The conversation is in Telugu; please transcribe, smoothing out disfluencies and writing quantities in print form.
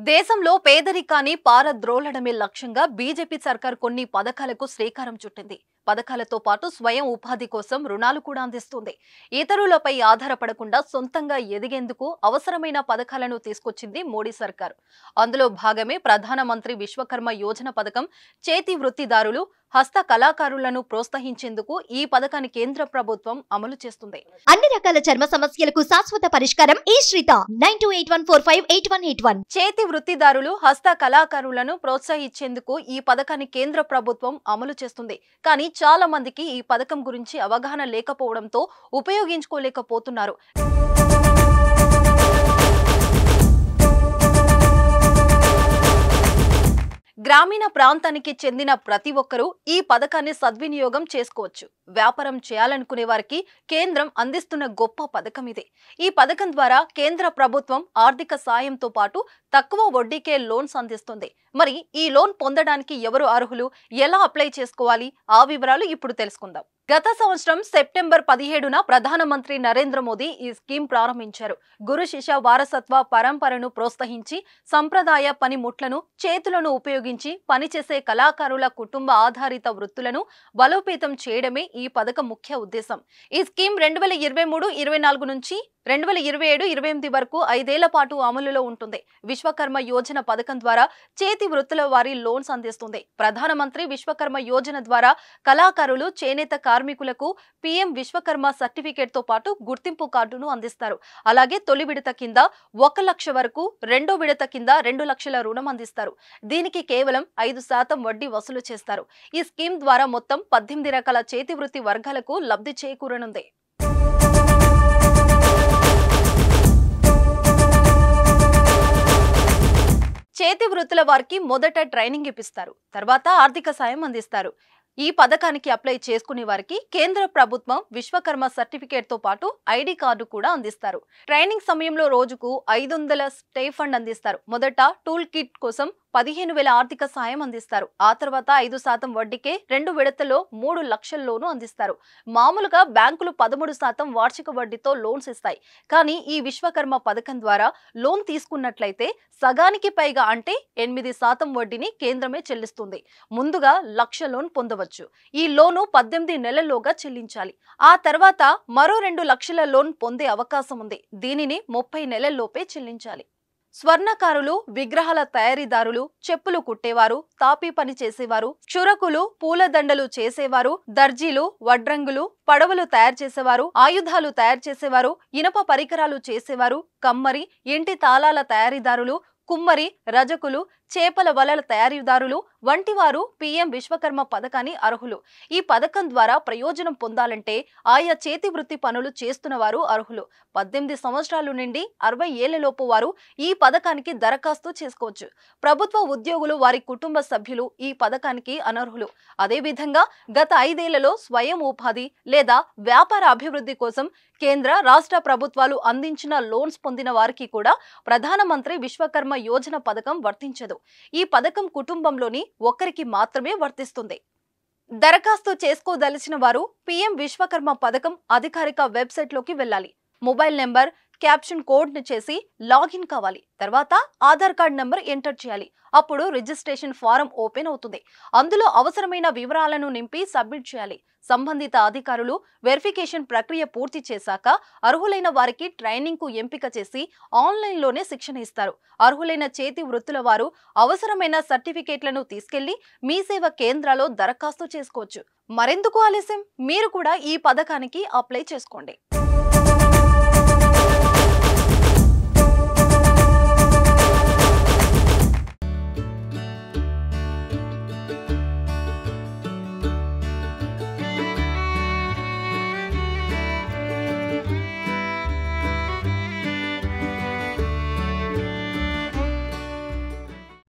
దేశంలో పేదరికాన్ని పారద్రోలడమే లక్ష్యంగా బీజేపీ సర్కార్ కొన్ని పథకాలకు శ్రీకారం చుట్టింది. పథకాలతో పాటు స్వయం ఉపాధి కోసం రుణాలు కూడా అందిస్తుంది. ఇతరులపై ఆధారపడకుండా సొంతంగా ఎదిగేందుకు అవసరమైన పథకాలను తీసుకొచ్చింది మోడీ సర్కార్. అందులో భాగమే ప్రధానమంత్రి విశ్వకర్మ యోజన పథకం. చేతి వృత్తిదారులు, హస్త కళాకారులను ప్రోత్సహించేందుకు ఈ పథకాన్ని కేంద్ర ప్రభుత్వం అమలు చేస్తుంది. అన్ని రకాల చర్మ సమస్యలకు శాశ్వత పరిష్కారం ఈ శ్రీత 9281458181. చేతి వృత్తిదారులు, హస్త కళాకారులను ప్రోత్సహించేందుకు ఈ పథకాన్ని కేంద్ర ప్రభుత్వం అమలు చేస్తుంది. కానీ చాలా మందికి ఈ పథకం గురించి అవగాహన లేకపోవడంతో ఉపయోగించుకోలేకపోతున్నారు. గ్రామీణ ప్రాంతానికి చెందిన ప్రతి ఒక్కరూ ఈ పథకాన్ని సద్వినియోగం చేసుకోవచ్చు. వ్యాపారం చేయాలనుకునే వారికి కేంద్రం అందిస్తున్న గొప్ప పథకం ఇది. ఈ పథకం ద్వారా కేంద్ర ప్రభుత్వం ఆర్థిక సాయంతో పాటు తక్కువ వడ్డీకే లోన్స్ అందిస్తుంది. మరి ఈ లోన్ పొందడానికి ఎవరు అర్హులు, ఎలా అప్లై చేసుకోవాలి, ఆ వివరాలు ఇప్పుడు తెలుసుకుందాం. గత సంవత్సరం సెప్టెంబర్ 17న ప్రధానమంత్రి నరేంద్ర మోదీ ఈ స్కీమ్ ప్రారంభించారు. గురు శిష్య వారసత్వ పరంపరను ప్రోత్సహించి సంప్రదాయ పనిముట్లను, చేతులను ఉపయోగించి పనిచేసే కళాకారుల కుటుంబ ఆధారిత వృత్తులను బలోపేతం చేయడమే ఈ పథకం ముఖ్య ఉద్దేశం. ఈ స్కీమ్ 2023-24 నుంచి 2027-28 వరకు 5 ఏళ్ల పాటు అమలులో ఉంటుంది. విశ్వకర్మ యోజన పథకం ద్వారా చేతి వృత్తుల వారి లోన్స్ అందిస్తుంది. ప్రధానమంత్రి విశ్వకర్మ యోజన ద్వారా కళాకారులు, చేనేత కార్మికులకు పీఎం విశ్వకర్మ సర్టిఫికేట్ తో పాటు గుర్తింపు కార్డును అందిస్తారు. అలాగే తొలి విడత కింద 1 లక్ష వరకు, రెండో విడత కింద 2 లక్షల రుణం అందిస్తారు. దీనికి కేవలం 5% వడ్డీ వసూలు చేస్తారు. ఈ స్కీమ్ ద్వారా మొత్తం 18 రకాల చేతి వృత్తి వర్గాలకు లబ్ధి చేకూరనుంది. చేతి వృత్తుల వారికి మొదట ట్రైనింగ్ ఇప్పిస్తారు. తర్వాత ఆర్థిక సాయం అందిస్తారు. ఈ పథకానికి అప్లై చేసుకునే వారికి కేంద్ర ప్రభుత్వం విశ్వకర్మ సర్టిఫికేట్ తో పాటు ఐడి కార్డు కూడా అందిస్తారు. ట్రైనింగ్ సమయంలో రోజుకు 500 స్టే ఫండ్ అందిస్తారు. మొదట టూల్ కిట్ కోసం 15,000 ఆర్థిక సాయం అందిస్తారు. ఆ తర్వాత 5% వడ్డీకే 2 విడతల్లో 3 లక్షల లోను అందిస్తారు. మామూలుగా బ్యాంకులు 13% వార్షిక వడ్డీతో లోన్స్ ఇస్తాయి. కానీ ఈ విశ్వకర్మ పథకం ద్వారా లోన్ తీసుకున్నట్లయితే సగానికి పైగా, అంటే 8% వడ్డీని కేంద్రమే చెల్లిస్తుంది. ముందుగా 1 లక్ష లోన్ పొందవచ్చు. ఈ లోను 18 నెలల్లోగా చెల్లించాలి. ఆ తర్వాత మరో 2 లక్షల లోన్ పొందే అవకాశం ఉంది. దీనిని 30 నెలల్లోపే చెల్లించాలి. స్వర్ణకారులు, విగ్రహాల తయారీదారులు, చెప్పులు కుట్టేవారు, తాపీ పని చేసేవారు, క్షురకులు, పూలదండలు చేసేవారు, దర్జీలు, వడ్రంగులు, పడవలు తయారు చేసేవారు, ఆయుధాలు తయారు చేసేవారు, ఇనప పరికరాలు చేసేవారు, కమ్మరి, ఇంటి తాళాల తయారీదారులు, కుమ్మరి, రజకులు, చేపల వలల తయారీదారులు వంటి వారు పీఎం విశ్వకర్మ పథకాన్ని అర్హులు. ఈ పథకం ద్వారా ప్రయోజనం పొందాలంటే ఆయా చేతి వృత్తి పనులు చేస్తున్న వారు అర్హులు. 18 సంవత్సరాల నుండి 60 ఏళ్లలోపు వారు ఈ పథకానికి దరఖాస్తు చేసుకోవచ్చు. ప్రభుత్వ ఉద్యోగులు, వారి కుటుంబ సభ్యులు ఈ పథకానికి అనర్హులు. అదేవిధంగా గత 5 ఏళ్లలో స్వయం ఉపాధి లేదా వ్యాపార అభివృద్ధి కోసం కేంద్ర, రాష్ట్ర ప్రభుత్వాలు అందించిన లోన్స్ పొందిన వారికి కూడా ప్రధానమంత్రి విశ్వకర్మ యోజన పథకం వర్తించదు. ఈ పథకం కుటుంబంలోని ఒక్కరికి మాత్రమే వర్తిస్తుంది. దరఖాస్తు చేసుకోదలిచిన వారు పీఎం విశ్వకర్మ పథకం అధికారిక వెబ్సైట్ లోకి వెళ్ళాలి. మొబైల్ నెంబర్, క్యాప్షన్ కోడ్ ని చేసి లాగిన్ కావాలి. తర్వాత ఆధార్ కార్డ్ నెంబర్ ఎంటర్ చేయాలి. అప్పుడు రిజిస్ట్రేషన్ ఫారం ఓపెన్ అవుతుంది. అందులో అవసరమైన వివరాలను నింపి సబ్మిట్ చేయాలి. సంబంధిత అధికారులు వెరిఫికేషన్ ప్రక్రియ పూర్తి చేశాక అర్హులైన వారికి ట్రైనింగ్ కు ఎంపిక చేసి ఆన్లైన్లోనే శిక్షణ ఇస్తారు. అర్హులైన చేతి వృత్తుల వారు అవసరమైన సర్టిఫికేట్లను తీసుకెళ్లి మీ సేవ కేంద్రాల్లో దరఖాస్తు చేసుకోవచ్చు. మరెందుకు ఆలస్యం? మీరు కూడా ఈ పథకానికి అప్లై చేసుకోండి.